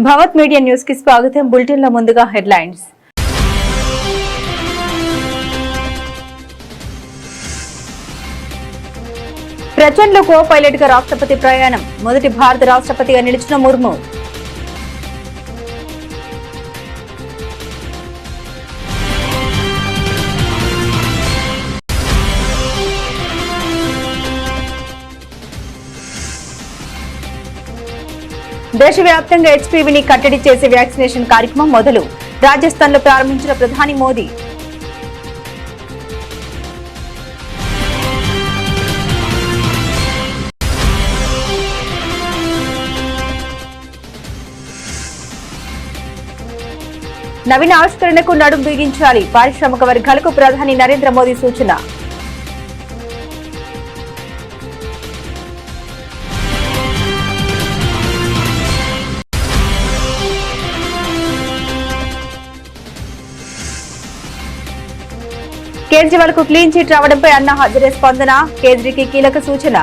భవత్ media news కి స్వాగతం. Bulletin లో ముందుగా హెడ్లైన్స్. ప్రచండ్లో కో పైలట్ గా రాష్ట్రపతి ప్రయాణం. మొదటి భారత రాష్ట్రపతిగా నిలిచిన ముర్ము. దేశవ్యాప్తంగా హెచ్పీవీని కట్టడి చేసే వ్యాక్సినేషన్ కార్యక్రమం మొదలు. రాజస్థాన్ లో ప్రారంభించిన ప్రధాని మోదీ. నవీన ఆవిష్కరణకు నడుం బిగించాలి. పారిశ్రామిక వర్గాలకు ప్రధాని నరేంద్ర మోదీ సూచన. కేజ్రీవాల్ కు క్లీన్ చిట్ రావడంపై అన్నా హజారే స్పందన. కేజ్రీకి కీలక సూచన.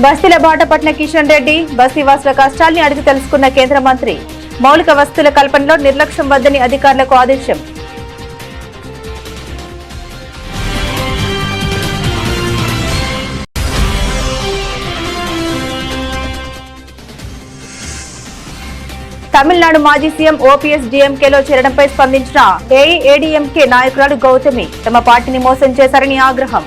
బస్తీల బాట పట్టిన కిషన్ రెడ్డి. బస్తీవాసుల కష్టాల్ని అడిగి తెలుసుకున్న కేంద్ర మంత్రి. మౌలిక వసతుల కల్పనలో నిర్లక్ష్యం వద్దని అధికారులకు ఆదేశం. తమిళనాడు మాజీ సీఎం ఓపీఎస్ డీఎంకేలో చేరడంపై స్పందించిన ఏఐఏడీఎంకే నాయకురాలు గౌతమి. తమ పార్టీని మోసం చేశారని ఆగ్రహం.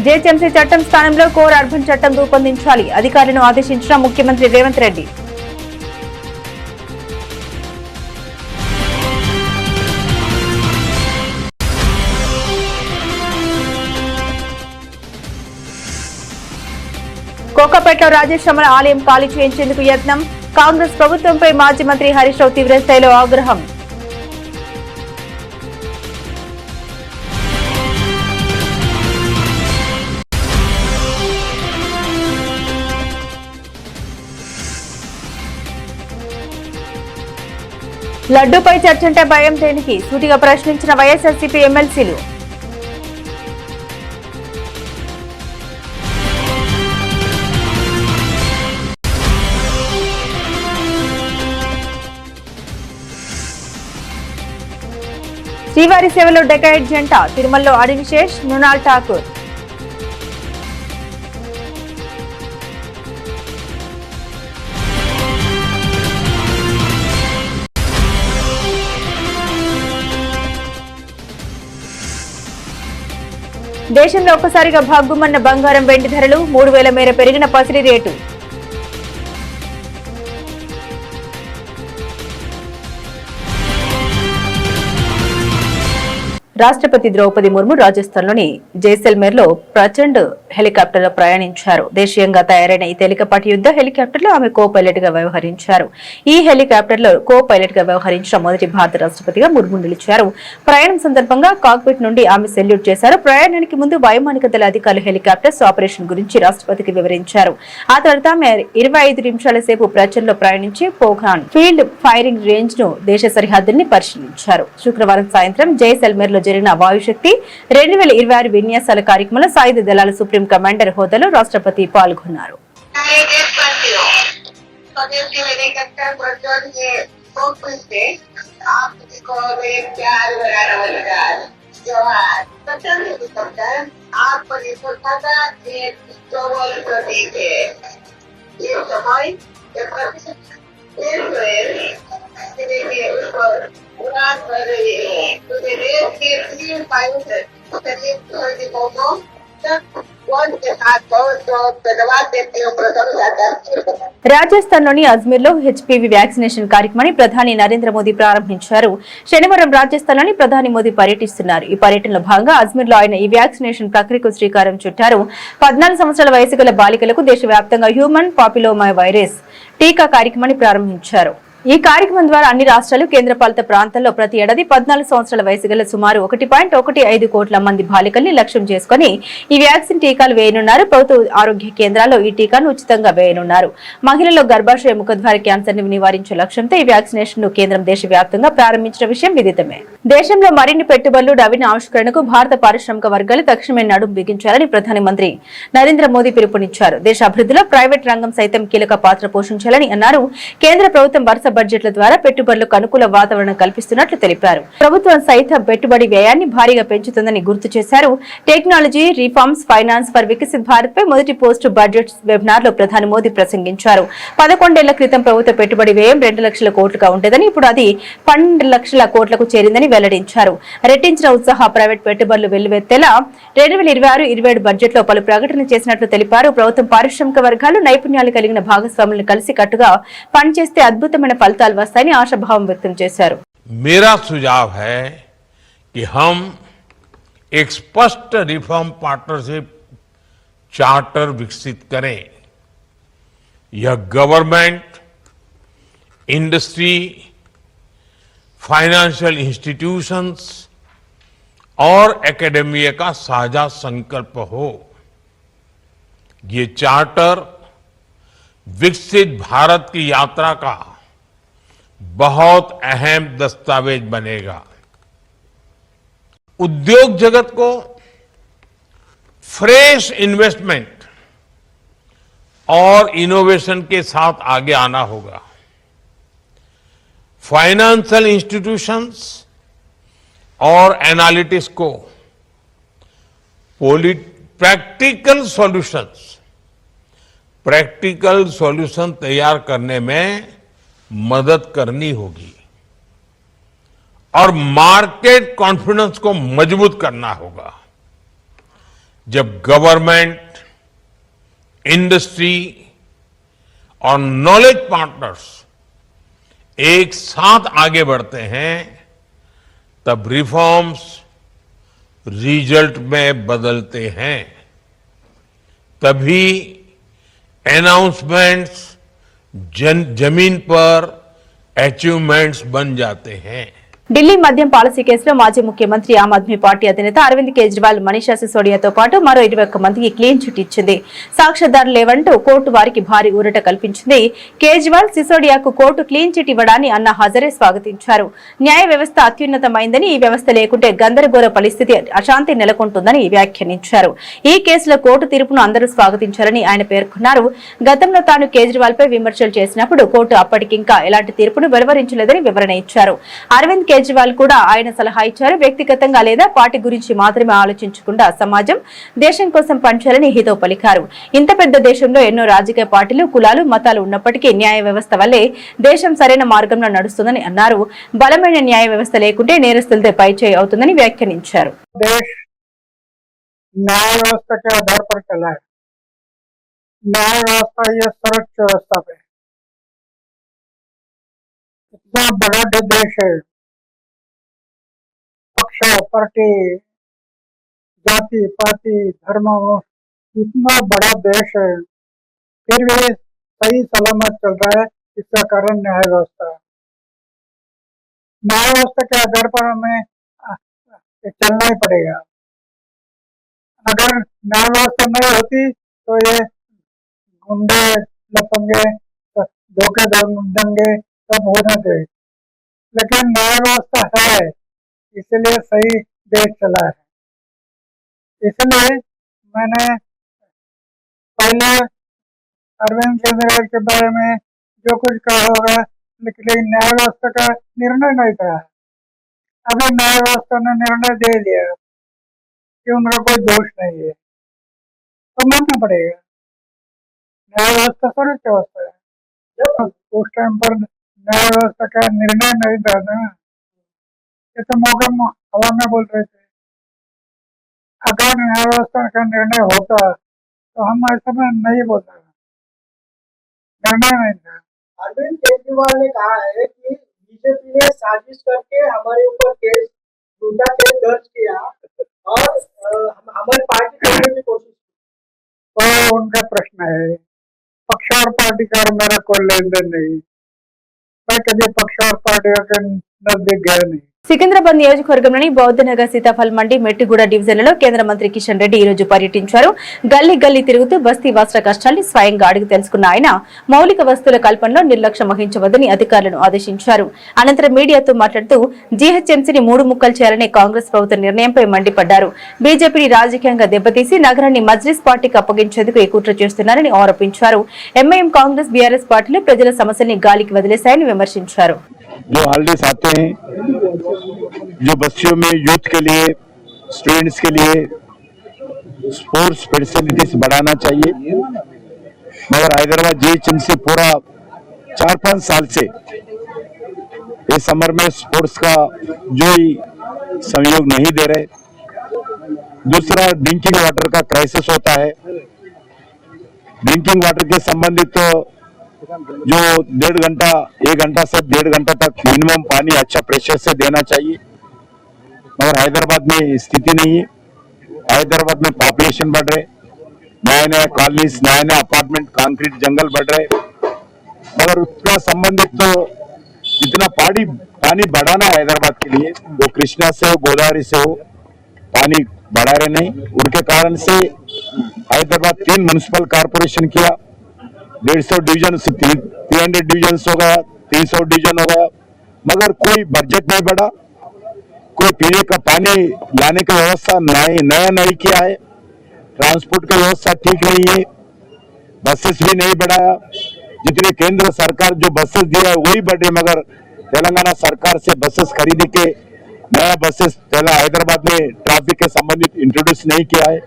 జీహెచ్ఎంసీ చట్టం స్థానంలో కోర్ అర్బన్ చట్టం రూపొందించాలి. అధికారులను ఆదేశించిన ముఖ్యమంత్రి రేవంత్ రెడ్డి. కోకాపేటలో రాజేశ్వర ఆలయం ఖాళీ చేయించేందుకు యత్నం. కాంగ్రెస్ ప్రభుత్వంపై మాజీ మంత్రి హరీష్ రావు తీవ్రస్థాయిలో ఆగ్రహం. లడ్డూపై చర్చంటే భయం దేనికి? సూటిగా ప్రశ్నించిన వైఎస్ఆర్సీపీ ఎమ్మెల్సీలు. శ్రీవారి సేవలో డెకాయిడ్ జంట. తిరుమలలో అడివిశేష్, మృణాల్ ఠాకూర్. దేశంలో ఒక్కసారిగా భగ్గుమన్న బంగారం వెండి ధరలు. 3,000 మేర పెరిగిన పసిడి రేటు. రాష్ట్రపతి ద్రౌపది ముర్ము రాజస్థాన్లోని జైసల్మేర్ లో ప్రచండ్ హెలికాప్టర్ లో ప్రయాణించారు. దేశీయంగా తయారైన ఈ తేలికపాటి యుద్ధ హెలికాప్టర్ లో ఆమె కో పైలట్ గా వ్యవహరించారు. ఈ హెలికాప్టర్ లో కో పైలట్ గా వ్యవహరించిన మొదటి భారత రాష్ట్రపతిగా ముర్ము నిలిచారు. ప్రయాణం సందర్భంగా కాక్పిట్ నుండి ఆమె సెల్యూట్ చేశారు. ప్రయాణానికి ముందు వైమానిక దళ అధికారులు హెలికాప్టర్స్ ఆపరేషన్ గురించి రాష్ట్రపతికి వివరించారు. ఆ తర్వాత ఆమె 25 నిమిషాల సేపు ప్రచండ్ లో ప్రయాణించి పోఖ్రాన్ ఫీల్డ్ ఫైరింగ్ రేంజ్ ను దేశ సరిహద్దుల్ని పరిశీలించారు. శుక్రవారం సాయంత్రం జైసల్మేర్ లో జరిగిన వాయుశక్తి 2026 విన్యాసాల కార్యక్రమంలో సాయుధ దళాల సుప్రీం కమాండర్ హోదాలో రాష్ట్రపతి పాల్గొన్నారు. రాజస్థాన్ లోని అజ్మీర్ లో హెచ్పీవీ వ్యాక్సినేషన్ కార్యక్రమాన్ని ప్రధాని నరేంద్ర మోదీ ప్రారంభించారు. శనివారం రాజస్థాన్ లోని ప్రధాని మోదీ పర్యటిస్తున్నారు. ఈ పర్యటనలో భాగంగా అజ్మీర్ లో ఆయన ఈ వ్యాక్సినేషన్ ప్రక్రియకు శ్రీకారం చుట్టారు. 14 సంవత్సరాల వయసు గల బాలికలకు దేశవ్యాప్తంగా హ్యూమన్ పాపిలోమా వైరస్ టీకా కార్యక్రమాన్ని ప్రారంభించారు. ఈ కార్యక్రమం ద్వారా అన్ని రాష్ట్రాలు కేంద్రపాలిత ప్రాంతాల్లో ప్రతి ఏడాది 14 సంవత్సరాల వయసు గల సుమారు 1.15 కోట్ల మంది బాలికల్ని లక్ష్యం చేసుకుని ఈ వ్యాక్సిన్ టీకాలు వేయనున్నారు. ప్రభుత్వ ఆరోగ్య కేంద్రాల్లో ఈ టీకాను ఉచితంగా వేయనున్నారు. మహిళల్లో గర్భాశయ ముఖద్వార క్యాన్సర్ ని నివారించే లక్ష్యంతో ఈ వ్యాక్సినేషన్ ను కేంద్రం దేశవ్యాప్తంగా ప్రారంభించిన విషయం విదితమే. దేశంలో మరిన్ని పెట్టుబడులు నవీన ఆవిష్కరణకు భారత పారిశ్రామిక వర్గాలు తక్షణమే నడుం బిగించాలని ప్రధానమంత్రి నరేంద్ర మోదీ పిలుపునిచ్చారు. దేశ అభివృద్ధిలో ప్రైవేట్ రంగం సైతం కీలక పాత్ర పోషించాలని అన్నారు. కేంద్ర ప్రభుత్వం వరుస బడ్జెట్ల ద్వారా పెట్టుబడులకు అనుకూల వాతావరణం కల్పిస్తున్నట్లు తెలిపారు. ప్రభుత్వం సైతం పెట్టుబడి వ్యయాన్ని భారీగా పెంచుతుందని గుర్తు చేశారు. Technology reforms finance for Viksit Bharat పై మొదటి పోస్ట్ బడ్జెట్ వెబినార్ లో ప్రధాని మోదీ ప్రసంగించారు. 11 ఏళ్ల క్రితం ప్రభుత్వ పెట్టుబడి వ్యయం 2 లక్షల కోట్లుగా ఉండేదని ఇప్పుడు అది 12 లక్షల కోట్లకు చేరిందని వెల్లడించారు. రెట్టించిన ఉత్సాహ ప్రైవేట్ పెట్టుబడులు వెల్లువెత్తేలా 2026-27 బడ్జెట్ లో పలు ప్రకటన చేసినట్లు తెలిపారు. ప్రభుత్వం పారిశ్రామిక వర్గాలు నైపుణ్యాలు కలిగిన భాగస్వాములను కలిసి కట్టుగా పనిచేస్తే అద్భుతమైన फलताल वस्तायनी आशाभाव व्यक्त చేశారు. मेरा सुझाव है कि हम एक स्पष्ट रिफॉर्म पार्टनरशिप चार्टर विकसित करें. यह गवर्नमेंट, इंडस्ट्री, फाइनेंशियल इंस्टीट्यूशंस और एकेडमिया का साझा संकल्प हो. ये चार्टर विकसित भारत की यात्रा का बहुत अहम दस्तावेज बनेगा. उद्योग जगत को फ्रेश इन्वेस्टमेंट और इनोवेशन के साथ आगे आना होगा. फाइनेंशियल इंस्टीट्यूशंस और एनालिटिक्स को प्रैक्टिकल सॉल्यूशन तैयार करने में मदद करनी होगी और मार्केट कॉन्फिडेंस को मजबूत करना होगा. जब गवर्नमेंट, इंडस्ट्री और नॉलेज पार्टनर्स एक साथ आगे बढ़ते हैं तब रिफॉर्म्स रिजल्ट में बदलते हैं. तभी अनाउंसमेंट्स जमीन पर अचीवमेंट्स बन जाते हैं. ఢిల్లీ మద్యం పాలసీ కేసులో మాజీ ముఖ్యమంత్రి ఆమ్ ఆద్మీ పార్టీ అధినేత అరవింద్ కేజ్రీవాల్, మనీషా సిసోడియాతో పాటు మరో 21 మందికి క్లీన్ చిట్ ఇచ్చింది. సాక్ష్యాధారులు లేవంటూ కోర్టు వారికి భారీ ఊరట కల్పించింది. కేజ్రీవాల్, సిసోడియాకు కోర్టు క్లీన్ చిట్ ఇవ్వడాన్ని అన్నా హజరే స్వాగతించారు. న్యాయ వ్యవస్థ అత్యున్నతమైందని, ఈ వ్యవస్థ లేకుంటే గందరగోళ పరిస్థితి, అశాంతి నెలకొంటుందని వ్యాఖ్యానించారు. ఈ కేసులో కోర్టు తీర్పును అందరూ స్వాగతించారని ఆయన పేర్కొన్నారు. గతంలో తాను కేజ్రీవాల్ పై విమర్శలు చేసినప్పుడు కోర్టు అప్పటికింకా ఎలాంటి తీర్పును వెలువరించలేదని వివరణ ఇచ్చారు. అరవింద్ కేజ్రీవాల్ కూడా ఆయన సలహా ఇచ్చారు. వ్యక్తిగతంగా లేదా పార్టీ గురించి మాత్రమే ఆలోచించకుండా సమాజం, దేశం కోసం పనిచేయాలని హితవు పలికారు. ఇంత పెద్ద దేశంలో ఎన్నో రాజకీయ పార్టీలు, కులాలు, మతాలు ఉన్నప్పటికీ న్యాయ వ్యవస్థ వల్లే దేశం సరైన మార్గంలో నడుస్తుందని అన్నారు. బలమైన న్యాయ వ్యవస్థ లేకుంటే నేరస్తులతో పైచేయి అవుతుందని వ్యాఖ్యానించారు. न्याय व्यवस्था के आधार पर चला है. न्याय व्यवस्था ये सर्वोच्च व्यवस्था पे इतना बड़ा देश है. पक्ष, पार्टी, जाति, पाति, धर्म, इतना बड़ा देश है, फिर भी सही सलामत चल रहा है. इसका कारण न्याय व्यवस्था है. न्याय व्यवस्था के आधार पर हमें चलना ही पड़ेगा. अगर न्याय व्यवस्था नहीं होती तो ये गुंडे, लफंगे, धोखे दंगे सब होने थे. लेकिन न्याय व्यवस्था है, इसलिए सही देश चला है. इसलिए मैंने पहले अरविंद केजरीवाल के बारे में जो कुछ कहा होगा, लेकिन न्याय व्यवस्था का निर्णय नहीं करा. अभी न्याय व्यवस्था ने निर्णय दे दिया कि उनका कोई दोष नहीं है, तो मानना पड़ेगा. न्याय व्यवस्था सर्वोच्च व्यवस्था है. उस टाइम पर न्याय व्यवस्था का निर्णय नहीं था ना, ये तो मौका हवा में बोल रहे थे. अगर न्याय व्यवस्था का निर्णय होता तो हम ऐसा में नहीं बोलता. निर्णय नहीं था. अरविंद केजरीवाल ने कहा है कि बीजेपी ने साजिश करके हमारे ऊपर झूठा केस दर्ज किया और हमारी पार्टी तोड़ने की कोशिश की. तो उनका प्रश्न है. पक्ष और पार्टी का मेरा कोई लेन देन नहीं. मैं कभी पक्षवार पार्टियों के नजदीक गया नहीं। సికింద్రాబాద్ నియోజకవర్గంలోని బౌద్ధనగర్ సీతాఫల్ మండి మెట్టిగూడ డివిజన్లలో కేంద్ర మంత్రి కిషన్ రెడ్డి ఈ రోజు పర్యటించారు. గల్లీ గల్లీ తిరుగుతూ బస్తీ వాసుల కష్టాన్ని స్వయంగా అడిగి తెలుసుకున్న ఆయన మౌలిక వస్తువుల కల్పనలో నిర్లక్ష్యం వహించవద్దని అధికారులను ఆదేశించారు. అనంతరం మీడియాతో మాట్లాడుతూ జీహెచ్ఎంసీని 3 ముక్కలు చేయాలనే కాంగ్రెస్ ప్రభుత్వ నిర్ణయంపై మండిపడ్డారు. బీజేపీని రాజకీయంగా దెబ్బతీసి నగరాన్ని మజ్లిస్ పార్టీకి అప్పగించేందుకు ఈ కుట్ర చేస్తున్నారని ఆరోపించారు. ఎంఐఎం కాంగ్రెస్ బీఆర్ఎస్ పార్టీలు ప్రజల సమస్యల్ని గాలికి వదిలేశాయని విమర్శించారు. जो हॉलिडेज आते हैं, जो बच्चों में यूथ के लिए, स्टूडेंट्स के लिए स्पोर्ट्स फैसिलिटीज बढ़ाना चाहिए, मगर हैदराबाद जीएचएमसी पूरा 4-5 साल से इस समर में स्पोर्ट्स का जो ही सहयोग नहीं दे रहे। दूसरा, ड्रिंकिंग वाटर का क्राइसिस होता है। ड्रिंकिंग वाटर के संबंधित तो जो 1.5 घंटा 1 घंटा से 1.5 घंटा तक मिनिमम पानी अच्छा प्रेशर से देना चाहिए, मगर हैदराबाद में स्थिति नहीं है। हैदराबाद में पॉपुलेशन बढ़ रहे, नए नए कॉलोनीज, नए नए अपार्टमेंट, कंक्रीट जंगल बढ़ रहे, मगर उसका संबंधित तो जितना पानी बढ़ाना है हैदराबाद के लिए, वो कृष्णा से हो, गोदावरी से हो, पानी बढ़ा रहे नहीं। उनके कारण से हैदराबाद 3 म्युनिसिपल कॉर्पोरेशन किया, 150 डिवीजन से 300 डिवीजन हो गया, 300 डिवीजन हो गया, मगर कोई बजट नहीं बढ़ा, कोई पीने का पानी लाने की व्यवस्था नया नहीं किया है, ट्रांसपोर्ट की व्यवस्था ठीक नहीं है, बसेस भी नहीं बढ़ाया। जितने केंद्र सरकार जो बसेस दिया है वही बढ़े, मगर तेलंगाना सरकार से बसेस खरीद के नया बसेस पहला हैदराबाद में ट्रैफिक के संबंधित इंट्रोड्यूस नहीं किया है।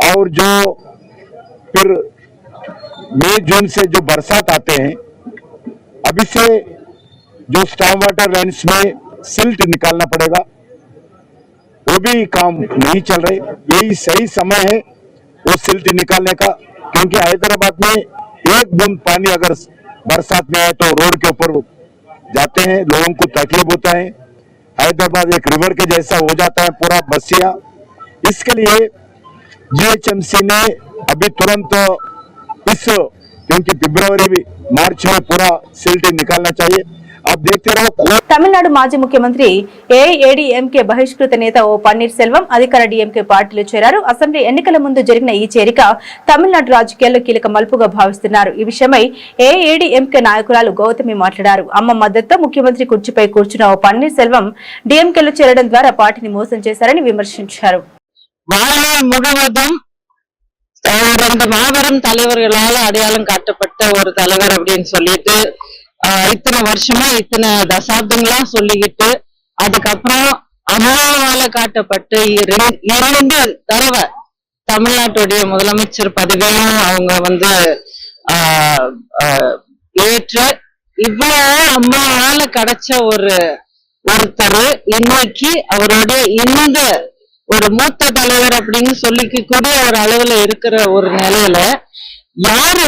और जो फिर मई जून से जो बरसात आते हैं, अभी से जो स्टॉर्म वाटर लाइन्स में सिल्ट निकालना पड़ेगा, वो भी काम नहीं चल रहे। यही सही समय है वो सिल्ट निकालने का, क्योंकि हैदराबाद में एक बूंद पानी अगर बरसात में आए तो रोड के ऊपर जाते हैं, लोगों को तकलीफ होता है। हैदराबाद एक रिवर के जैसा हो जाता है पूरा बसिया। इसके लिए जीएचएमसी ने अभी तुरंत क्योंकि फरवरी मार्च में पूरा सिल्ट निकालना चाहिए। आप देखते रहो। తమిళనాడు మాజీ ముఖ్యమంత్రి ఏఐఏడీఎంకే బహిష్కృత నేత ఓ పన్నీర్ సెల్వం అధికార డీఎంకే పార్టీలో చేరారు. అసెంబ్లీ ఎన్నికల ముందు జరిగిన ఈ చేరిక తమిళనాడు రాజకీయాల్లో కీలక మలుపుగా భావిస్తున్నారు. ఈ విషయమై ఏఐఏడీఎంకే నాయకురాలు గౌతమి మాట్లాడారు. అమ్మ మద్దతుతో ముఖ్యమంత్రి కుర్చీపై కూర్చున్న ఓ పన్నీర్ సెల్వం డీఎంకేలో చేరడం ద్వారా పార్టీని మోసం చేశారని విమర్శించారు. ரெண்டு மாபெரும் தலைவர்களால அடையாளம் காட்டப்பட்ட ஒரு தலைவர் அப்படின்னு சொல்லிட்டு இத்தனை வருஷமா இத்தனை தசாப்தங்களா சொல்லிக்கிட்டு அதுக்கப்புறம் அம்மாவால காட்டப்பட்டு 2 தடவை தமிழ்நாட்டுடைய முதலமைச்சர் பதவியும் அவங்க ஏற்று இவ்வளவு அம்மாவால கிடைச்ச ஒருத்தர் இன்னைக்கு அவருடைய இந்த ஒரு மூத்த தலைவர் அப்படின்னு சொல்லிக்க கூடிய ஒரு அளவுல இருக்கிற ஒரு நிலையில யாரு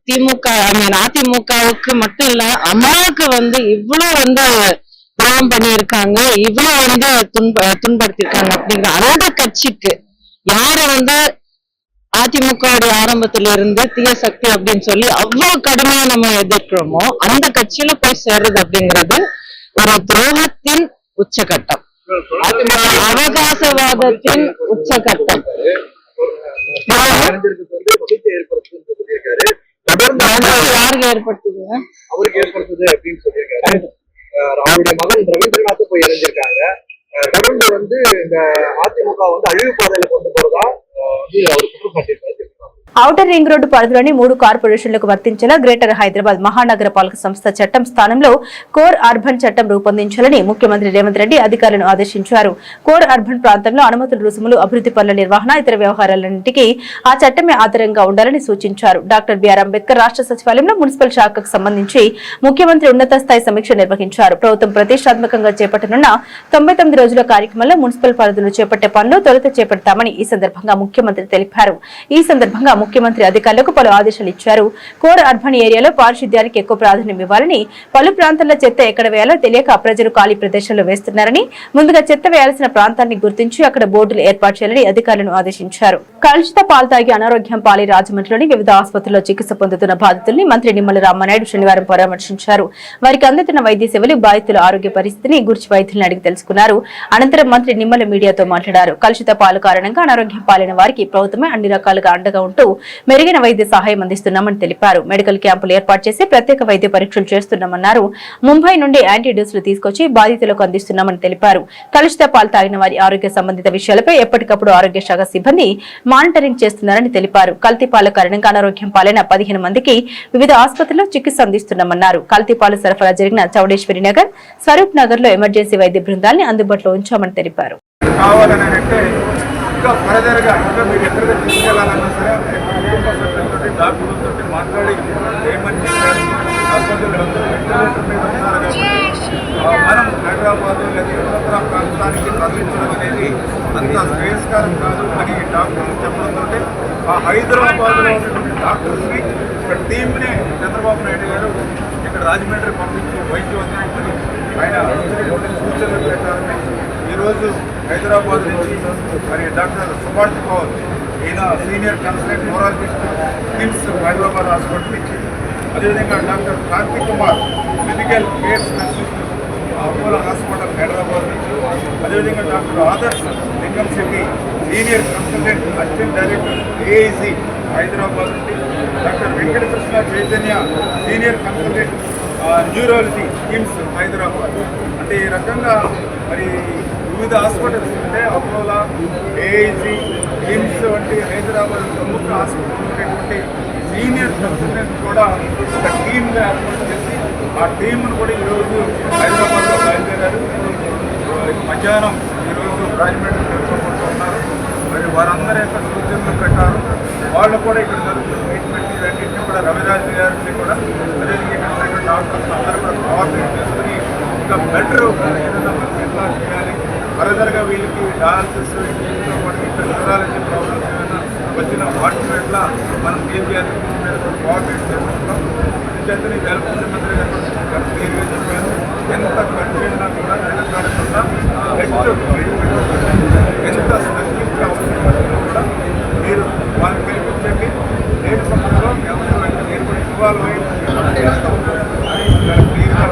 திமுக அதிமுகவுக்கு மட்டும் இல்ல அம்மாவுக்கு இவ்வளவு துரோகம் பண்ணியிருக்காங்க, இவ்வளவு துன்படுத்திருக்காங்க அப்படிங்கிற அந்த கட்சிக்கு யாரு அதிமுக ஆரம்பத்தில இருந்து தீய சக்தி அப்படின்னு சொல்லி அவ்வளவு கடுமையா நம்ம எதிர்க்கிறோமோ அந்த கட்சியில போய் சேர்றது அப்படிங்கிறது ஒரு துரோகத்தின் உச்சகட்டம், அவகாசவாதத்தின் உச்சகட்டம். யாருக்கு ஏற்படுத்துது? அவருக்கு ஏற்படுத்துது அப்படின்னு சொல்லியிருக்காரு. அவருடைய மகன் ரவீந்திரநாத் போய் இறந்திருக்காங்க. தொடர்ந்து இந்த அதிமுக அழிவு பாதையில கொண்டு போறதா அவர் குற்றம் சாட்டியிருக்காரு. ఔటర్ రింగ్ రోడ్డు పరిధిలోని 3 కార్పొరేషన్లకు వర్తించేలా గ్రేటర్ హైదరాబాద్ మహానగర పాలక సంస్థ చట్టం స్థానంలో కోర్ అర్బన్ చట్టం రూపొందించాలని ముఖ్యమంత్రి రేవంత్ రెడ్డి అధికారులను ఆదేశించారు. కోర్ అర్బన్ ప్రాంతంలో అనుమతుల రుసుములు, అభివృద్ధి పనుల నిర్వహణ, ఇతర వ్యవహారాలన్నింటికీ ఆ చట్టమే ఆధారంగా ఉండాలని సూచించారు. డాక్టర్ బిఆర్ అంబేద్కర్ రాష్ట్ర సచివాలయంలో మున్సిపల్ శాఖకు సంబంధించి ముఖ్యమంత్రి ఉన్నత స్థాయి సమీక్ష నిర్వహించారు. ప్రభుత్వం ప్రతిష్టాత్మకంగా చేపట్టనున్న 99 రోజుల కార్యక్రమంలో మున్సిపల్ పరిధిలో చేపట్టే పనులు తొలుత చేపడతామని ఈ సందర్భంగా ముఖ్యమంత్రి తెలిపారు. ఈ సందర్భంగా ముఖ్యమంత్రి అధికారులకు పలు ఆదేశాలు ఇచ్చారు. కోర్ అర్బన్ ఏరియాలో పారిశుద్ధ్యానికి ఎక్కువ ప్రాధాన్యం ఇవ్వాలని, పలు ప్రాంతాల్లో చెత్త ఎక్కడ వేయాలో తెలియక ప్రజలు ఖాళీ ప్రదేశాల్లో వేస్తున్నారని, ముందుగా చెత్త వేయాల్సిన ప్రాంతాన్ని గుర్తించి అక్కడ బోర్డులు ఏర్పాటు చేయాలని అధికారులను ఆదేశించారు. కలుషిత పాలు తాగి అనారోగ్యం పాలి రాజమండ్రిలోని వివిధ ఆసుపత్రుల్లో చికిత్స పొందుతున్న బాధితుల్ని మంత్రి నిమ్మల రామానాయుడు శనివారం పరామర్శించారు. వారికి అందుతున్న వైద్య సేవలు, బాధితుల ఆరోగ్య పరిస్థితిని గురించి వైద్యులను అడిగి తెలుసుకున్నారు. అనంతరం మంత్రి నిమ్మల మీడియాతో మాట్లాడారు. కలుషిత పాలు కారణంగా అనారోగ్యం పాలైన వారికి ప్రభుత్వమే అన్ని రకాలుగా అండగా ఉంటూ మెరుగైన వైద్య సహాయం అందిస్తున్నామని తెలిపారు. మెడికల్ క్యాంపులు ఏర్పాటు చేసి ప్రత్యేక వైద్య పరీక్షలు చేస్తున్నామన్నారు. ముంబై నుండి యాంటీ డోసులు తీసుకొచ్చి బాధితులకు అందిస్తున్నామని తెలిపారు. కలుషిత పాలు తాగిన వారి ఆరోగ్య సంబంధిత విషయాలపై ఎప్పటికప్పుడు ఆరోగ్య శాఖ సిబ్బంది మానిటరింగ్ చేస్తున్నారని తెలిపారు. కల్తీ పాల కారణంగా అనారోగ్యం పాలైన 15 మందికి వివిధ ఆసుపత్రుల్లో చికిత్స అందిస్తున్నామన్నారు. కల్తీ పాలు సరఫరా జరిగిన చౌడేశ్వరి నగర్, స్వరూప్ నగర్ లో ఎమర్జెన్సీ వైద్య బృందాన్ని అందుబాటులో ఉంచామని తెలిపారు. కావాలని అంటే ఇంకా ఫర్దర్గా ఇంకా మీరు ఎక్కడికి తీసుకెళ్లాలన్నా సరే కుటుంబ సభ్యులతో డాక్టర్లతో మాట్లాడి ఏమని చెప్పారు ఆసుపత్రులు వెంటిలేటర్ మీద ఉన్నారు కాబట్టి మనం హైదరాబాద్ లేదా ఇతర ప్రాంతానికి తరలించడం అనేది అంత శ్రేయస్కరం కాదు అని డాక్టర్లు చెప్పడంతో ఆ హైదరాబాద్లో ఉన్నటువంటి డాక్టర్స్ని ఒక టీంని చంద్రబాబు నాయుడు గారు ఇక్కడ రాజమండ్రి పంపించి వైద్యవంతులు ఆయన సూచనల ప్రకారమే ఈరోజు హైదరాబాద్ నుంచి మరి డాక్టర్ సుభాష్ కౌర్ ఈయన senior consultant neurologist KIMS Hyderabad hospital నుంచి, అదేవిధంగా doctor Karthik Kumar medical care specialist Apollo hospital Hyderabad నుంచి, అదేవిధంగా doctor Adarsh Lingam Shetty senior consultant assistant director AIC Hyderabad నుండి, doctor Venkatakrishna Chaitanya senior consultant neurology KIMS Hyderabad. అంటే ఈ రకంగా మరి వివిధ హాస్పిటల్స్ అంటే అపోలో, ఏఐజీ, కిమ్స్ వంటి హైదరాబాద్ ప్రముఖ హాస్పిటల్ ఉండేటువంటి సీనియర్ కన్సల్టెంట్స్ కూడా ఒక టీమ్గా ఏర్పాటు చేసి ఆ టీంను కూడా ఈరోజు హైదరాబాద్లో బయలుదేరారు. మధ్యాహ్నం ఈరోజు రాజమండ్రి తెలుసుకోబోతున్నారు. మరి వారందరి యొక్క సూచనల ప్రకారం వాళ్ళు కూడా ఇక్కడ జరుగుతున్న ట్రీట్మెంట్ ఇవన్నింటినీ కూడా రవిరాజు గారిని కూడా అదేవిధంగా ఇక్కడ డాక్టర్స్ అందరూ కూడా కోఆపరేట్ చేసుకుని ఇంకా బెటర్ ఏదైనా మనం ఎట్లా చేయాలి, ఫర్దర్గా వీళ్ళకి డయాలసిస్ ఇక్కడ న్యూరాలజీ ప్రాబ్లమ్స్ ఏమైనా వచ్చిన వాటిని ఎట్లా మనం ఏం చేయాలి మీద కోఆపరేట్ చేసుకుంటాం. చేతని ముఖ్యమంత్రి గారు క్లియర్గా చెప్పారు. ఎంత ఖర్చైనా కూడా వెనకాడకుండా బెస్ట్ ఎంత స్పెసిఫిక్గా అవసరం కూడా మీరు వాళ్ళు పిలిపించండి. నేటి సమయంలో ఎవరు నేను కూడా ఇన్వాల్వ్ అయ్యి చేస్తాం అని క్లియర్గా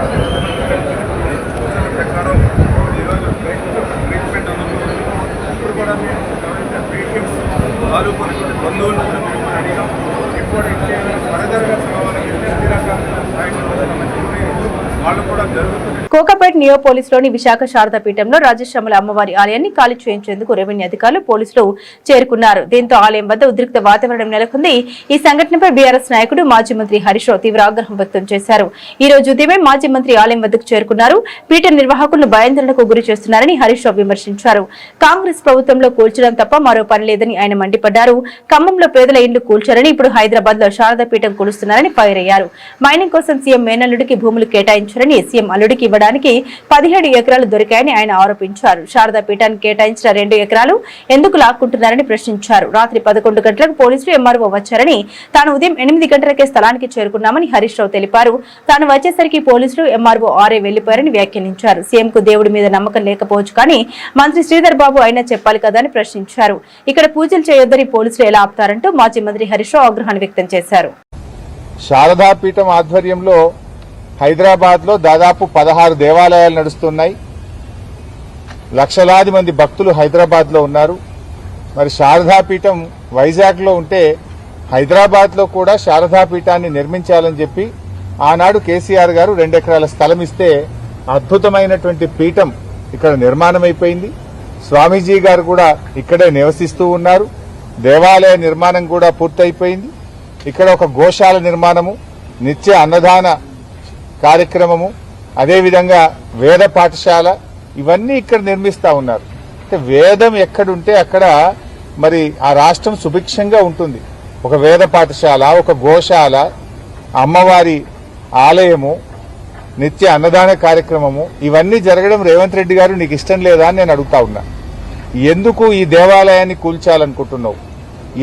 సూచన ప్రకారం ఈరోజు బెస్ట్ ట్రీట్మెంట్ అందుతుంది. ఇప్పుడు కూడా మేము ఎవరైతే పేషెంట్స్ వాళ్ళు కొన్ని బంధువులు కూడా మేము అడిగాం. ఇప్పుడు ఇంకేమైనా ఫర్దర్గా కావాలని ఎన్ని రకాల సహాయం వాళ్ళు కూడా జరుగుతుంది. కోకాపేట్ నియో పోలీసులోని విశాఖ శారదా పీఠంలో రాజశ్యామల అమ్మవారి ఆలయాన్ని ఖాళీ చేయించేందుకు రెవెన్యూ అధికారులు పోలీసులు చేరుకున్నారు. దీంతో ఆలయం వద్ద ఉద్రిక్త వాతావరణం నెలకొంది. ఈ సంఘటనపై బీఆర్ఎస్ నాయకుడు మాజీ మంత్రి హరీష్ రావు తీవ్ర ఆగ్రహం వ్యక్తం చేశారు. ఈ రోజు ఉదయమే మాజీ మంత్రి ఆలయం వద్దకు చేరుకున్నారు. పీఠ నిర్వాహకులను భయాందోళనకు గురి చేస్తున్నారని హరీష్ రావు విమర్శించారు. కాంగ్రెస్ ప్రభుత్వంలో కూల్చడం తప్ప మరో పని లేదని ఆయన మండిపడ్డారు. ఖమ్మంలో పేదల ఇండ్లు కూల్చారని ఇప్పుడు హైదరాబాద్ లో శారదా పీఠం కూలుస్తున్నారని ఫైర్ అయ్యారు. మైనింగ్ కోసం సీఎం మేనల్లుడికి భూములు కేటాయించారని, సీఎం అల్లుడికి ఇవ్వడానికి 17 ఎకరాలు దొరికాయని ఆయన ఆరోపించారు. శారదా పీఠానికి కేటాయించిన 2 ఎకరాలు ఎందుకు లాక్కుంటున్నారని ప్రశ్నించారు. రాత్రి 11 గంటలకు పోలీసులు ఎంఆర్ఓ వచ్చారని, తాను ఉదయం 8 గంటలకే స్థలానికి చేరుకున్నామని హరీష్ రావు తెలిపారు. తాను వచ్చేసరికి పోలీసులు ఎంఆర్ఓ ఆరే వెళ్లిపోయారని వ్యాఖ్యానించారు. సీఎంకు దేవుడి మీద నమ్మకం లేకపోవచ్చు కానీ మంత్రి శ్రీధర్ బాబు అయినా చెప్పాలి కదా అని ప్రశ్నించారు. ఇక్కడ పూజలు చేయొద్దని పోలీసులు ఎలా ఆపుతారంటూ మాజీ మంత్రి హరీష్ రావు ఆగ్రహాన్ని వ్యక్తం చేశారు. శారదా పీఠం ఆధ్వర్యంలో హైదరాబాద్ లో దాదాపు 16 దేవాలయాలు నడుస్తున్నాయి. లక్షలాది మంది భక్తులు హైదరాబాద్ లో ఉన్నారు. మరి శారదాపీఠం వైజాగ్ లో ఉంటే హైదరాబాద్ లో కూడా శారదాపీఠాన్ని నిర్మించాలని చెప్పి ఆనాడు కేసీఆర్ గారు 2 ఎకరాల స్థలం ఇస్తే అద్భుతమైనటువంటి పీఠం ఇక్కడ నిర్మాణం అయిపోయింది. స్వామీజీ గారు కూడా ఇక్కడే నివసిస్తూ ఉన్నారు. దేవాలయ నిర్మాణం కూడా పూర్తయిపోయింది. ఇక్కడ ఒక గోశాల నిర్మాణము, నిత్య అన్నదాన కార్యక్రమము, అదేవిధంగా వేద పాఠశాల ఇవన్నీ ఇక్కడ నిర్మిస్తా ఉన్నారు. అంటే వేదం ఎక్కడుంటే అక్కడ మరి ఆ రాష్ట్రం సుభిక్షంగా ఉంటుంది. ఒక వేద పాఠశాల, ఒక గోశాల, అమ్మవారి ఆలయము, నిత్య అన్నదాన కార్యక్రమము ఇవన్నీ జరగడం రేవంత్ రెడ్డి గారు నీకు ఇష్టం లేదా అని నేను అడుగుతా ఉన్నా. ఎందుకు ఈ దేవాలయాన్ని కూల్చాలనుకుంటున్నావు?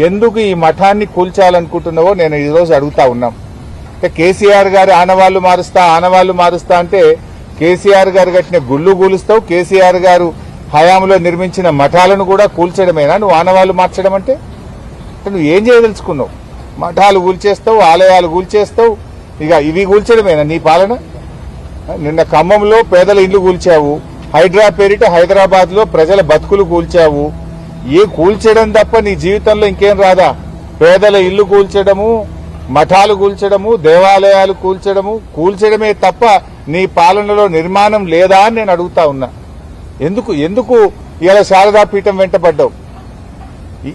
ఎందుకు ఈ మఠాన్ని కూల్చాలనుకుంటున్నావో నేను ఈరోజు అడుగుతా ఉన్నాం. అంటే కేసీఆర్ గారు ఆనవాళ్లు మారుస్తా అంటే కేసీఆర్ గారు కట్టిన గుళ్ళు కూలుస్తావు, కేసీఆర్ గారు హయాంలో నిర్మించిన మఠాలను కూడా కూల్చడమేనా నువ్వు ఆనవాళ్లు మార్చడం అంటే? నువ్వు ఏం చేయదలుచుకున్నావు? మఠాలు కూల్చేస్తావు, ఆలయాలు కూల్చేస్తావు, ఇక ఇవి కూల్చడమేనా నీ పాలన? నిన్న ఖమ్మంలో పేదల ఇల్లు కూల్చావు, హైడ్రా పేరిట హైదరాబాద్ లో ప్రజల బతుకులు కూల్చావు. ఏ కూల్చడం తప్ప నీ జీవితంలో ఇంకేం రాదా? పేదల ఇల్లు కూల్చడము, మఠాలు కూల్చడము, దేవాలయాలు కూల్చడమే తప్ప నీ పాలనలో నిర్మాణం లేదా అని నేను అడుగుతా ఉన్నా. ఎందుకు ఇలా శారదాపీఠం వెంటపడ్డావు?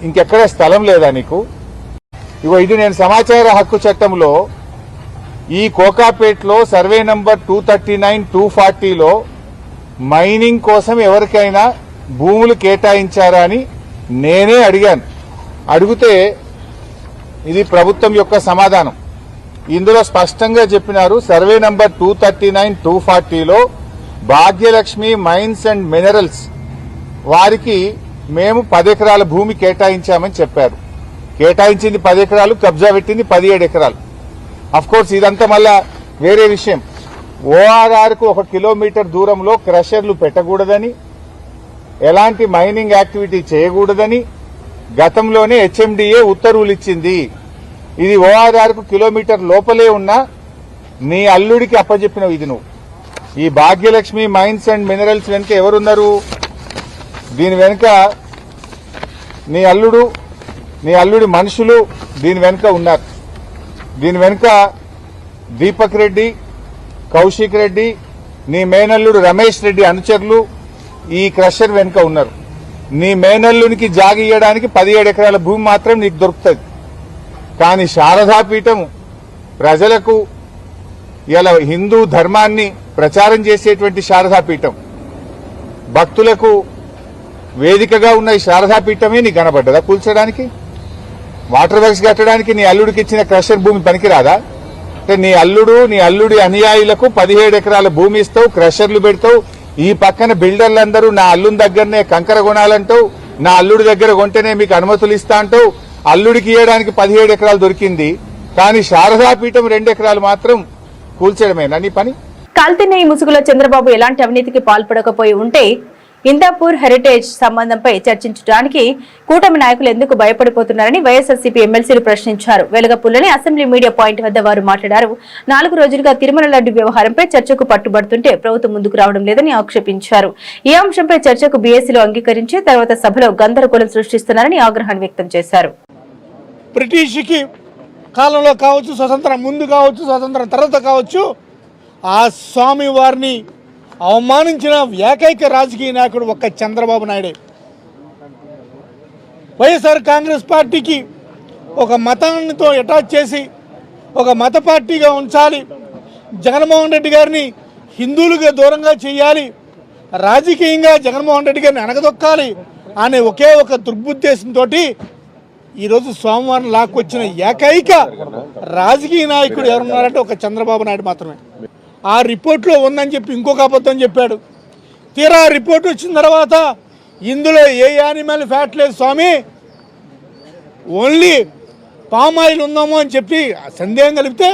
ఇంకెక్కడ స్థలం లేదా నీకు? ఇగో ఇది నేను సమాచార హక్కు చట్టంలో ఈ కోకాపేట్లో సర్వే నంబర్ 239, 240లో మైనింగ్ కోసం ఎవరికైనా భూములు కేటాయించారా అని నేనే అడిగాను. అడిగితే ఇది ప్రభుత్వం యొక్క సమాధానం. ఇందులో స్పష్టంగా చెప్పినారు, సర్వే నంబర్ 239, 240లో భాగ్యలక్ష్మి మైన్స్ అండ్ మినరల్స్ వారికి మేము 10 ఎకరాల భూమి కేటాయించామని చెప్పారు. కేటాయించింది 10 ఎకరాలు, కబ్జా పెట్టింది 17 ఎకరాలు. అఫ్ కోర్స్ ఇదంతా మళ్ళా వేరే విషయం. ఓఆర్ఆర్ కు 1 కిలోమీటర్ దూరంలో క్రషర్లు పెట్టకూడదని, ఎలాంటి మైనింగ్ యాక్టివిటీ చేయకూడదని గతంలోనే హెచ్ఎండిఏ ఉత్తర్వులు ఇచ్చింది. ఇది ఓఆర్ఆర్ కు కిలోమీటర్ లోపలే ఉన్నా నీ అల్లుడికి అప్పచెప్పినవు. ఇది నువ్వు ఈ భాగ్యలక్ష్మి మైన్స్ అండ్ మినరల్స్ వెనుక ఎవరున్నారు? దీని వెనుక నీ అల్లుడి మనుషులు దీని వెనుక ఉన్నారు. దీని వెనుక దీపక్ రెడ్డి, కౌశిక్ రెడ్డి, నీ మేనల్లుడు రమేష్ రెడ్డి అనుచరులు ఈ క్రషర్ వెనుక ఉన్నారు. నీ మేనల్లునికి జాగియడానికి 17 ఎకరాల భూమి మాత్రం నీకు దొరుకుతుంది. కానీ శారదాపీఠం ప్రజలకు ఇలా హిందూ ధర్మాన్ని ప్రచారం చేసేటువంటి శారదాపీఠం, భక్తులకు వేదికగా ఉన్న ఈ శారదాపీఠమే నీకు కనబడ్డదా కూల్చడానికి? వాటర్ వర్క్స్ కట్టడానికి నీ అల్లుడికి ఇచ్చిన క్రషర్ భూమి పనికిరాదా? అంటే నీ అల్లుడి అనుయాయులకు 17 ఎకరాల భూమి ఇస్తావు, క్రషర్లు పెడతావు. ఈ పక్కన బిల్డర్లందరూ నా అల్లుడి దగ్గరనే కంకర కొనాలంటావు, నా అల్లుడి దగ్గర కొంటేనే మీకు అనుమతులు ఇస్తా అంటావు. అల్లుడికి ఇవ్వడానికి 17 ఎకరాలు దొరికింది, కానీ శారదాపీఠం 2 ఎకరాలు మాత్రం కూల్చడమేనా నీ పని? కల్తీ నెయ్యి ముసుగులో చంద్రబాబు ఎలాంటి అవినీతికి పాల్పడకపోయి ఉంటే ఇందాపూర్ హెరిటేజ్ సంబంధంపై చర్చించడానికి కూటమి నాయకులు ఎందుకు భయపడిపోతున్నారని వైఎస్ఆర్సీపీ ఎమ్మెల్సీలు ప్రశ్నించారు. వెలగపూల్లోని అసెంబ్లీ మీడియా పాయింట్ వద్ద వారు మాట్లాడారు. 4 రోజులుగా తిరుమల లడ్డు వ్యవహారంపై చర్చకు పట్టుబడుతుంటే ప్రభుత్వం ముందుకు రావడం లేదని ఆక్షేపించారు. ఈ అంశంపై చర్చకు బీఎస్సీలు అంగీకరించి తర్వాత సభలో గందరగోళం సృష్టిస్తున్నారని ఆగ్రహాన్ని వ్యక్తం చేశారు. బ్రిటిష్ కాలంలో కావచ్చు, స్వతంత్రం ముందు కావచ్చు, స్వతంత్రం తర్వాత కావచ్చు, ఆ స్వామి వారిని అవమానించిన ఏకైక రాజకీయ నాయకుడు ఒక్క చంద్రబాబు నాయుడే. వైఎస్ఆర్ కాంగ్రెస్ పార్టీకి ఒక మతాన్నితో అటాచ్ చేసి ఒక మత పార్టీగా ఉంచాలి, జగన్మోహన్ రెడ్డి గారిని హిందువులుగా దూరంగా చేయాలి, రాజకీయంగా జగన్మోహన్ రెడ్డి గారిని అణగదొక్కాలి అనే ఒకే ఒక దుర్బుద్దేశంతో ఈరోజు స్వామివారిని లాక్కొచ్చిన ఏకైక రాజకీయ నాయకుడు ఎవరున్నారంటే ఒక చంద్రబాబు నాయుడు మాత్రమే. ఆ రిపోర్ట్లో ఉందని చెప్పి ఇంకొక అబద్ధం చెప్పాడు. తీరా రిపోర్ట్ వచ్చిన తర్వాత ఇందులో ఏ యానిమల్ ఫ్యాట్ లేదు స్వామి, ఓన్లీ పామ్ ఆయిల్ ఉందామో అని చెప్పి సందేహం కలిపితే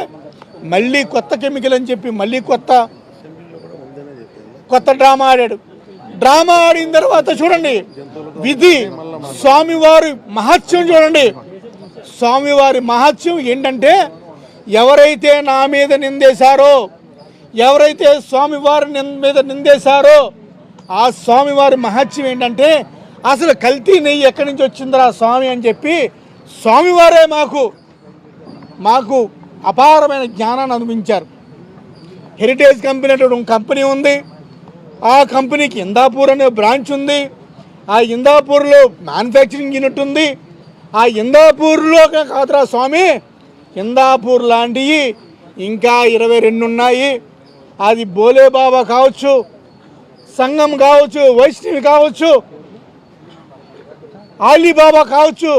మళ్ళీ కొత్త కెమికల్ అని చెప్పి మళ్ళీ కొత్త డ్రామా ఆడాడు. డ్రామా ఆడిన తర్వాత చూడండి విధి, స్వామివారి మహత్యం చూడండి. స్వామివారి మహత్యం ఏంటంటే ఎవరైతే నా మీద నిందేశారో, ఎవరైతే స్వామివారి మీద నిందేశారో ఆ స్వామివారి మహత్యం ఏంటంటే అసలు కల్తీ నెయ్యి ఎక్కడి నుంచి వచ్చిందిరా స్వామి అని చెప్పి స్వామివారే మాకు అపారమైన జ్ఞానాన్ని అనుభవించారు. హెరిటేజ్ కంపెనీ అంటే ఒక కంపెనీ ఉంది. ఆ కంపెనీకి ఇందాపూర్ అనే బ్రాంచ్ ఉంది. ఆ ఇందాపూర్లో మ్యానుఫ్యాక్చరింగ్ యూనిట్ ఉంది. ఆ ఇందాపూర్లో కాదురా స్వామి, ఇందాపూర్ లాంటివి ఇంకా 22 ఉన్నాయి. అది బోలే బాబా కావచ్చు, సంఘం కావచ్చు, వైష్ణవి కావచ్చు, ఆలీబాబా కావచ్చు,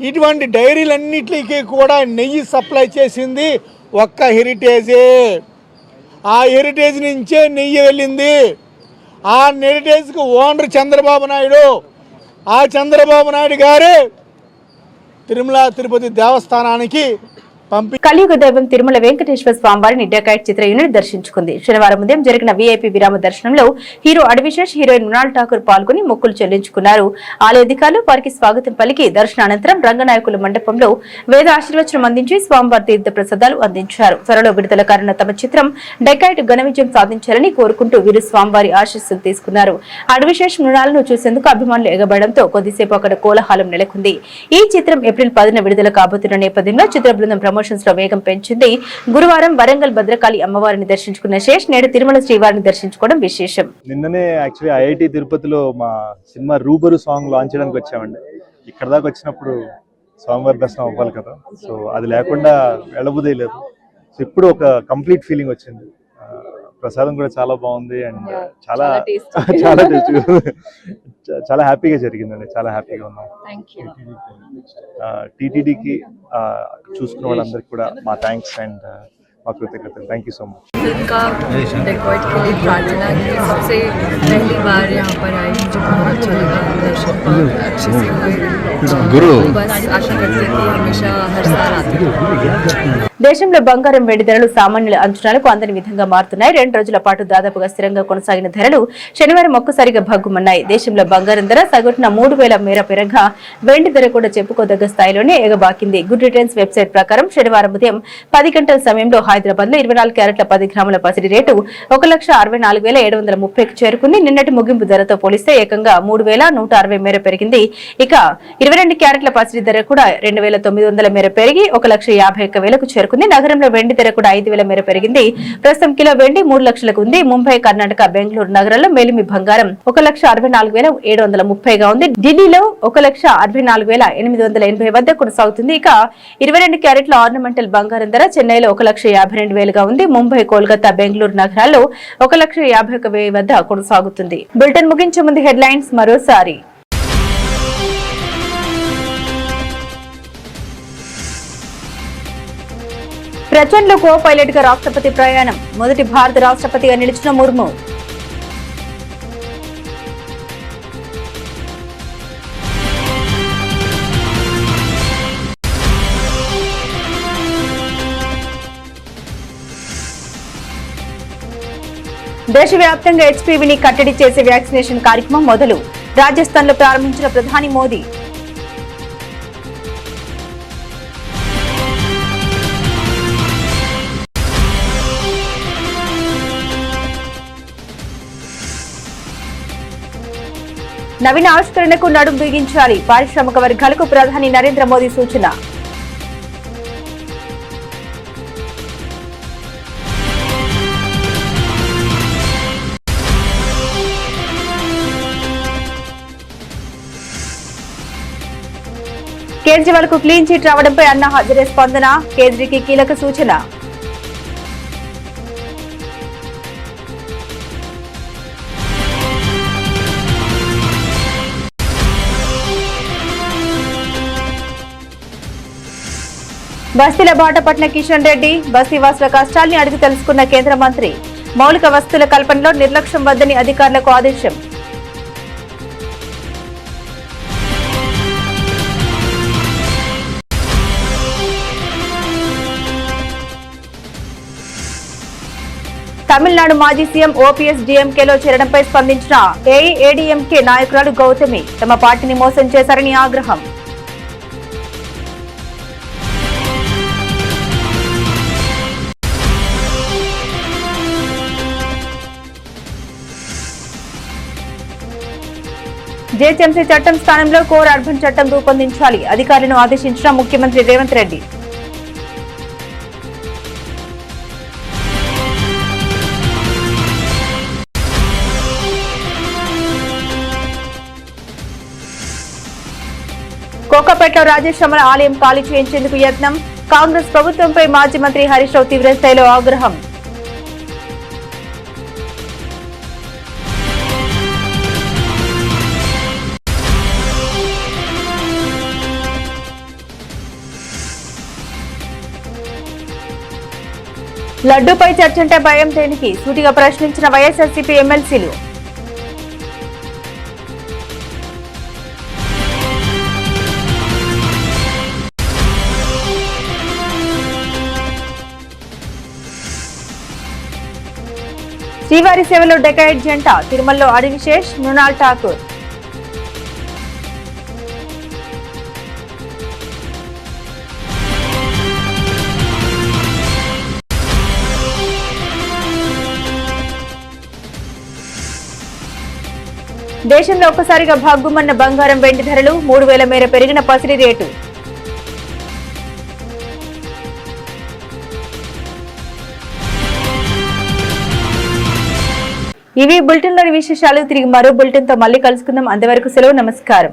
ఇటువంటి డైరీలన్నిటికీ కూడా నెయ్యి సప్లై చేసింది ఒక్క హెరిటేజే. ఆ హెరిటేజ్ నుంచే నెయ్యి వెళ్ళింది. ఆ హెరిటేజ్కి ఓనర్ చంద్రబాబు నాయుడు. ఆ చంద్రబాబు నాయుడు గారే తిరుమల తిరుపతి దేవస్థానానికి పంపి కలియుగ దైవం తిరుమల వెంకటేశ్వర స్వామివారిని డెకాయిట్ చిత్ర యూనిట్ దర్శించుకుంది. శనివారం ఉదయం జరిగిన వీఐపీ విరామ దర్శనంలో హీరో అడవిశేష్, హీరోయిన్ మృణాల్ ఠాకూర్ పాల్గొని మొక్కులు చెల్లించుకున్నారు. ఆలయ అధికారులు వారికి స్వాగతం పలికి దర్శనానంతరం రంగనాయకుల మండపంలో వేద ఆశీర్వచనం అందించి స్వామివారి తీర్థ ప్రసాదాలు అందించారు. త్వరలో విడుదల కానున్న తమ చిత్రం డెకాయిట్ ఘన విజయం సాధించాలని కోరుకుంటూ వీరు స్వామివారి ఆశీస్సులు తీసుకున్నారు. అడవిశేష్, మృణాలను చూసేందుకు అభిమానులు ఎగబడడంతో కొద్దిసేపు అక్కడ కోలాహలం నెలకొంది. ఈ చిత్రం ఏప్రిల్ 10న విడుదల కాబోతున్న నేపథ్యంలో చిత్ర బృందం ప్రమోషన్స్ లో వేగం పెంచింది. గురువారం వరంగల్ భద్రకాళి అమ్మవారిని దర్శించుకున్న శేష్ నేడు తిరుమల శ్రీవారిని దర్శించుకోవడం విశేషం. నిన్ననే యాక్చువల్లీ ఐఐటి తిరుపతిలో మా సినిమా రూబరు సాంగ్ లాంచ్ చేయడానికి వచ్చామండి. ఇక్కడ దాకా వచ్చినప్పుడు స్వామివారి దర్శనం అవ్వాలి కదా, సో అది లేకుండా వెళ్ళబుదే లేదు. సో ఇప్పుడు ఒక కంప్లీట్ ఫీలింగ్ వచ్చింది. ప్రసాదం కూడా చాలా బాగుంది అండ్ చాలా చాలా చాలా హ్యాపీగా జరిగిందండి. చాలా హ్యాపీగా ఉన్నాం. టీటీడీకి చూసుకున్న వాళ్ళందరికీ కూడా మా థ్యాంక్స్ అండ్ మా కృతజ్ఞతలు. Thank you so much. Film का डेकोरेट के लिए प्रार्थना की सबसे पहली बार यहाँ पर आई, मुझे बहुत अच्छा लगा. दर्शन बहुत अच्छे से हुए. गुरु बस आशा करते हैं कि हमेशा हर साल आते हैं. దేశంలో బంగారం, వెండి ధరలు సామాన్యుల అంచనాలకు అందని విధంగా మారుతున్నాయి. 2 రోజుల పాటు దాదాపుగా స్థిరంగా కొనసాగిన ధరలు శనివారం ఒక్కసారిగా భగ్గుమన్నాయి. దేశంలో బంగారం ధర సగటున 3,000 మేర పెరగగా వెండి ధర కూడా చెప్పుకోదగ్గ స్థాయిలోనే ఎగబాకింది. గుడ్ రిటర్న్స్ వెబ్సైట్ ప్రకారం శనివారం ఉదయం 10 గంటల సమయంలో హైదరాబాద్ లో 24 క్యారెట్ల 10 గ్రాముల పసిడి రేటు 1,64,730కి చేరుకుంది. నిన్నటి ముగింపు ధరతో పోలిస్తే ఏకంగా 3,160 మేర పెరిగింది. ఇక 22 క్యారెట్ల పసిడి ధర కూడా 2,900 మేర పెరిగి 1,51,000కు చేరుకుంది. నగరంలో వెండి ధర కూడా 5,000 మేర పెరిగింది. ప్రస్తుతం కిలో వెండి 3 లక్షలకు ఉంది. ముంబై, కర్ణాటక, బెంగళూరు నగరాల్లో మేలిమి బంగారం 1,64,730గా ఉంది. ఢిల్లీలో 1,64,880 వద్ద కొనసాగుతుంది. ఇక 22 క్యారెట్ల ఆర్నమెంటల్ బంగారం ధర చెన్నైలో 1,52,000గా ఉంది. ముంబై, కోల్కతా, బెంగళూరు నగరాల్లో 1,51,000 వద్ద కొనసాగుతుంది. బులెటిన్ ముగించే ముందు హెడ్లైన్స్ మరోసారి. ప్రచండ్లో కో పైలట్ గా రాష్ట్రపతి ప్రయాణం. మొదటి భారత రాష్ట్రపతిగా నిలిచిన ముర్ము. దేశవ్యాప్తంగా హెచ్పీవీని కట్టడి చేసే వ్యాక్సినేషన్ కార్యక్రమం మొదలు. రాజస్థాన్ లో ప్రారంభించిన ప్రధాని మోదీ. నవీన ఆవిష్కరణకు నడుం బిగించాలి. పారిశ్రామిక వర్గాలకు ప్రధాని నరేంద్ర మోదీ సూచన. కేజ్రీవాల్ కు క్లీన్ చిట్ రావడంపై అన్నా హజారే స్పందన. కేజ్రీకి కీలక సూచన. బస్తీల బాట పట్టిన కిషన్ రెడ్డి. బస్తీవాసుల కష్టాల్ని అడిగి తెలుసుకున్న కేంద్ర మంత్రి. మౌలిక వసతుల కల్పనలో నిర్లక్ష్యం వద్దని అధికారులకు ఆదేశం. తమిళనాడు మాజీ సీఎం ఓపీఎస్ డీఎంకేలో చేరడంపై స్పందించిన ఏఐఏడీఎంకే నాయకురాలు గౌతమి. తమ పార్టీని మోసం చేశారని ఆగ్రహం. జీహెచ్ఎంసీ చట్టం స్థానంలో కోర్ అర్బన్ చట్టం రూపొందించాలి. అధికారులను ఆదేశించిన ముఖ్యమంత్రి రేవంత్ రెడ్డి. కోకాపేటలో రాజేశ్వర ఆలయం ఖాళీ చేయించేందుకు యత్నం. కాంగ్రెస్ ప్రభుత్వంపై మాజీ మంత్రి హరీష్ రావు తీవ్రస్థాయిలో ఆగ్రహం. లడ్డూపై చర్చంటే భయం దేనికి? సూటిగా ప్రశ్నించిన వైఎస్ఆర్సీపీ ఎమ్మెల్సీలు. శ్రీవారి సేవలో డెకాయిడ్ జంట తిరుమలలో ఆదివిశేష్, మృణాల్ ఠాకూర్. దేశంలో ఒక్కసారిగా భాగ్గుమన్న బంగారం వెండి ధరలు 3,000 మేర పెరిగిన పసిడి రేటు. ఇవి బులెటిన్లోని విశేషాలు. తిరిగి మరో బులెటిన్తో మళ్ళీ కలుసుకుందాం. అంతవరకు సెలవు. నమస్కారం.